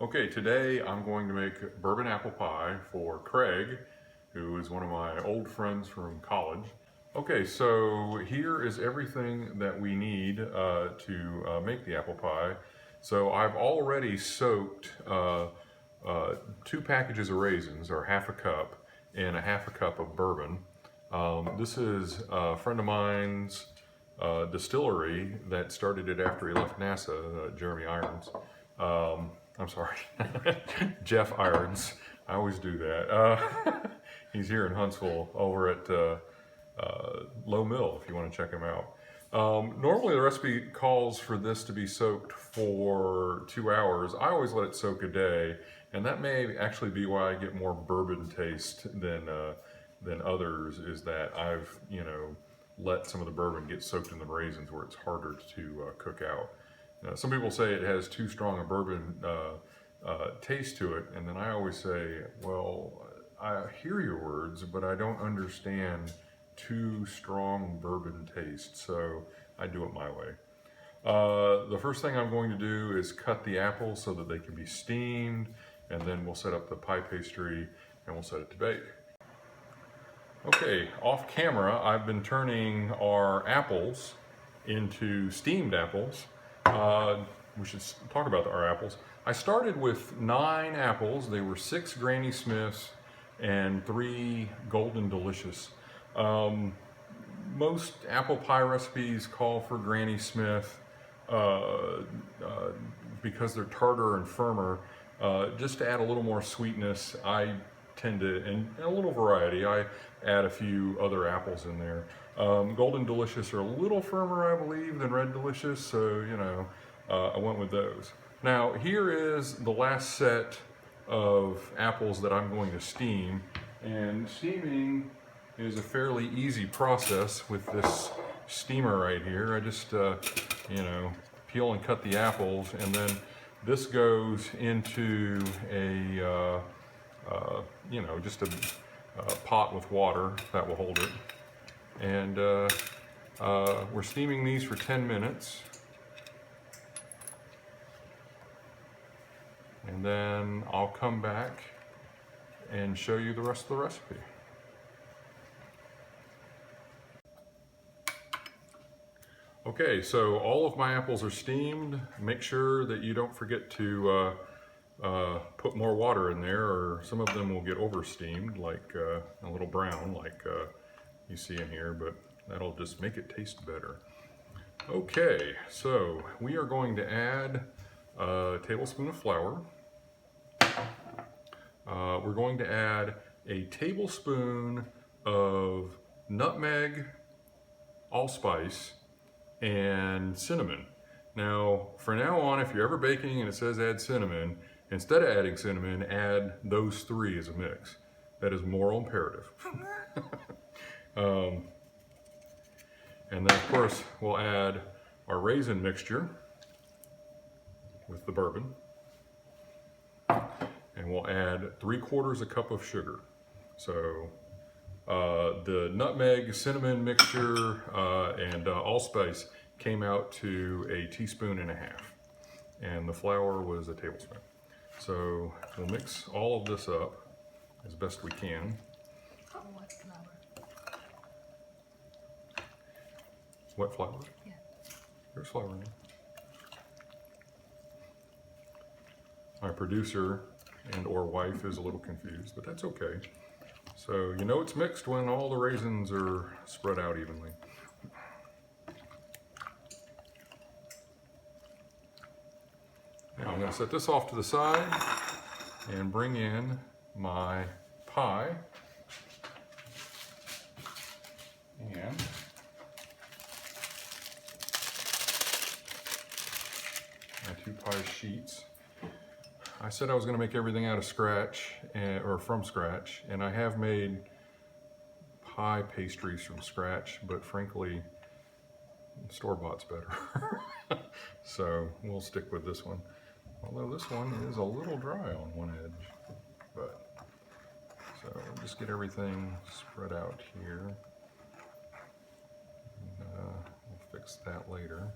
Okay, today I'm going to make bourbon apple pie for Craig, who is one of my old friends from college. Okay, so here is everything that we need to make the apple pie. So I've already soaked 2 packages of raisins, or half a cup, and a half a cup of bourbon. This is a friend of mine's distillery that started it after he left NASA, Jeremy Irons. I'm sorry, Jeff Irons. I always do that. He's here in Huntsville over at Low Mill if you want to check him out. Normally the recipe calls for this to be soaked for 2 hours. I always let it soak a day, and that may actually be why I get more bourbon taste than others, is that I've, let some of the bourbon get soaked in the raisins where it's harder to cook out. Some people say it has too strong a bourbon taste to it, and then I always say, well, I hear your words, but I don't understand too strong bourbon taste, so I do it my way. The first thing I'm going to do is cut the apples so that they can be steamed, and then we'll set up the pie pastry and we'll set it to bake. Okay, off camera, I've been turning our apples into steamed apples. We should talk about our apples. I started with 9 apples. They were 6 Granny Smiths and 3 Golden Delicious. Most apple pie recipes call for Granny Smith because they're tartar and firmer. Just to add a little more sweetness, I tend to, and a little variety, I add a few other apples in there. Golden Delicious are a little firmer, I believe, than Red Delicious, so I went with those. Now here is the last set of apples that I'm going to steam, and steaming is a fairly easy process with this steamer right here. I just peel and cut the apples, and then this goes into a just a pot with water that will hold it. And we're steaming these for 10 minutes. And then I'll come back and show you the rest of the recipe. Okay, so all of my apples are steamed. Make sure that you don't forget to put more water in there, or some of them will get over steamed, like a little brown, like you see in here, but that'll just make it taste better. Okay, so we are going to add a tablespoon of flour. We're going to add a tablespoon of nutmeg, allspice, and cinnamon. Now, from now on, if you're ever baking and it says add cinnamon, instead of adding cinnamon, add those 3 as a mix. That is moral imperative. And then, of course, we'll add our raisin mixture with the bourbon. And we'll add 3/4 cup of sugar. So the nutmeg, cinnamon mixture, and allspice came out to a 1.5 teaspoons, and the flour was a tablespoon. So we'll mix all of this up as best we can. What flour? What flour? Yeah. There's flour in it. My producer and or wife is a little confused, but that's okay. So you know it's mixed when all the raisins are spread out evenly. Now I'm going to set this off to the side and bring in my pie. And my 2 pie sheets. I said I was going to make everything out of scratch, or from scratch, and I have made pie pastries from scratch, but frankly, store-bought's better. So we'll stick with this one. Although this one is a little dry on one edge. So we'll just get everything spread out here. And, we'll fix that later.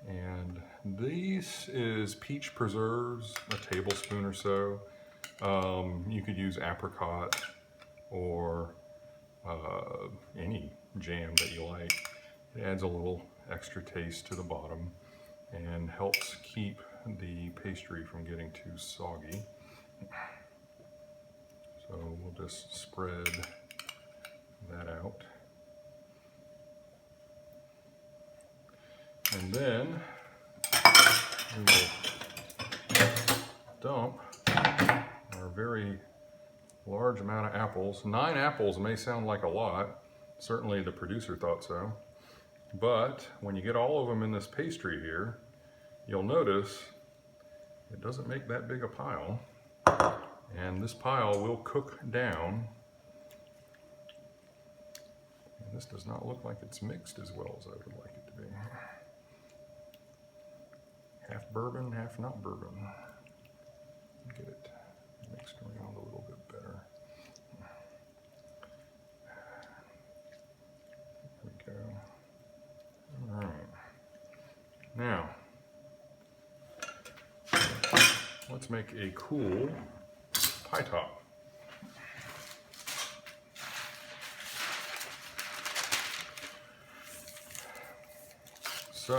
And this is peach preserves, a tablespoon or so. You could use apricot or any jam that you like. It adds a little extra taste to the bottom and helps keep the pastry from getting too soggy. So we'll just spread that out. And then we will dump our very large amount of apples. 9 apples may sound like a lot. Certainly the producer thought so. But when you get all of them in this pastry here, you'll notice it doesn't make that big a pile. And this pile will cook down. And this does not look like it's mixed as well as I would like it to be. Half bourbon, half not bourbon. Get it mixed around a little bit better. There we go. All right. Now, let's make a cool pie top. So,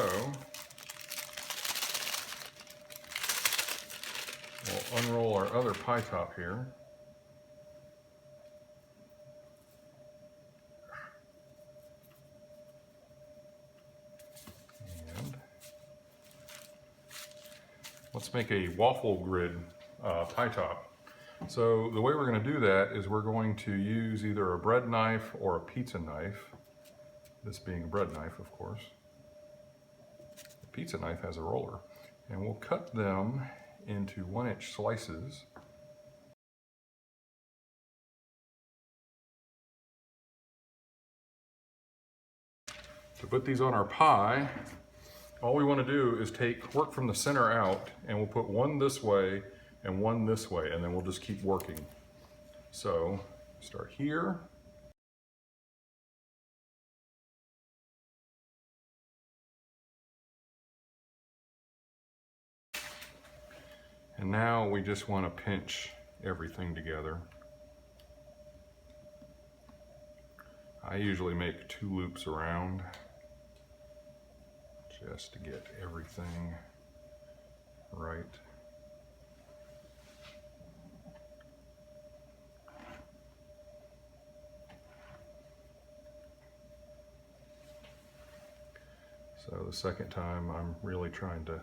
we'll unroll our other pie top here. And let's make a waffle grid pie top. So the way we're going to do that is we're going to use either a bread knife or a pizza knife. This being a bread knife, of course. The pizza knife has a roller. And we'll cut them into 1-inch slices. To put these on our pie, all we want to do is work from the center out, and we'll put one this way and one this way, and then we'll just keep working. So start here. And now we just want to pinch everything together. I usually make 2 loops around just to get everything right. So the second time I'm really trying to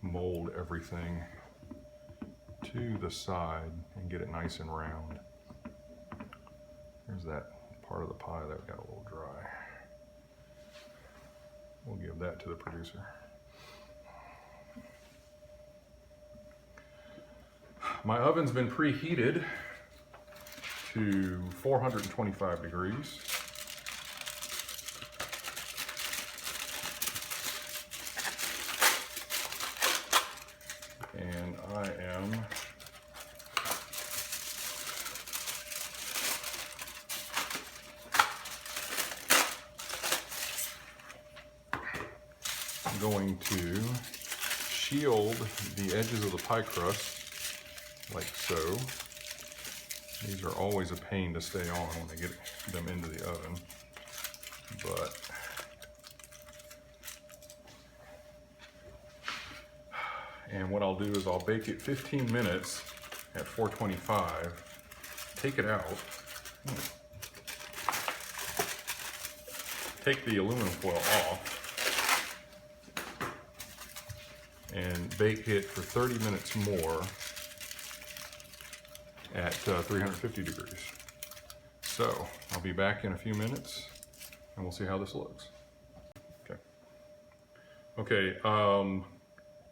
mold everything to the side and get it nice and round. There's that part of the pie that got a little dry. We'll give that to the producer. My oven's been preheated to 425 degrees. And I am going to shield the edges of the pie crust like so. These are always a pain to stay on when I get them into the oven, but and what I'll do is I'll bake it 15 minutes at 425, take it out, take the aluminum foil off, and bake it for 30 minutes more at 350 degrees. So I'll be back in a few minutes and we'll see how this looks. Okay,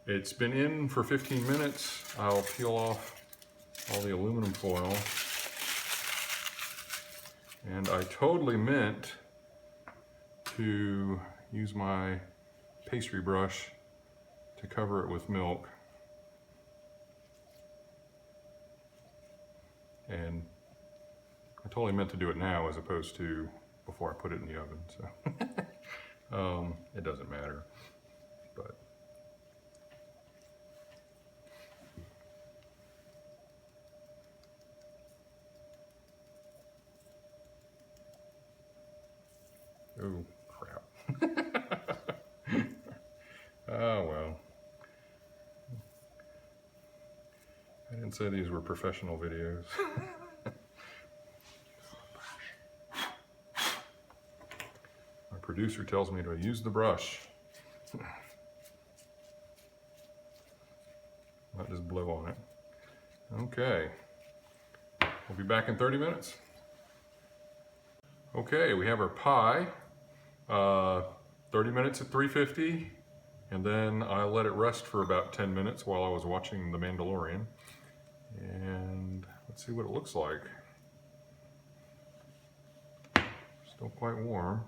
it's been in for 15 minutes. I'll peel off all the aluminum foil. And I totally meant to use my pastry brush to cover it with milk. And I totally meant to do it now as opposed to before I put it in the oven, so it doesn't matter. But Didn't say these were professional videos. My producer tells me to use the brush. Not just blow on it. Okay. We'll be back in 30 minutes. Okay, we have our pie. 30 minutes at 350, and then I let it rest for about 10 minutes while I was watching The Mandalorian. And let's see what it looks like. Still quite warm.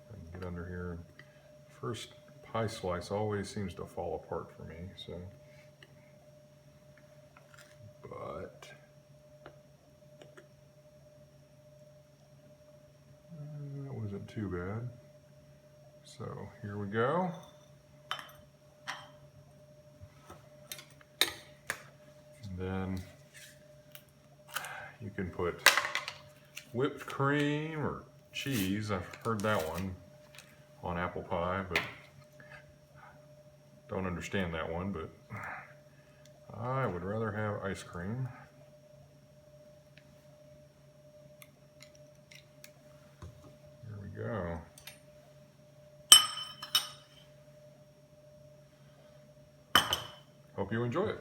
I can get under here. First pie slice always seems to fall apart for me, so. But that wasn't too bad. So here we go. And then you can put whipped cream or cheese. I've heard that one on apple pie, but don't understand that one, but I would rather have ice cream. Here we go. Hope you enjoy it.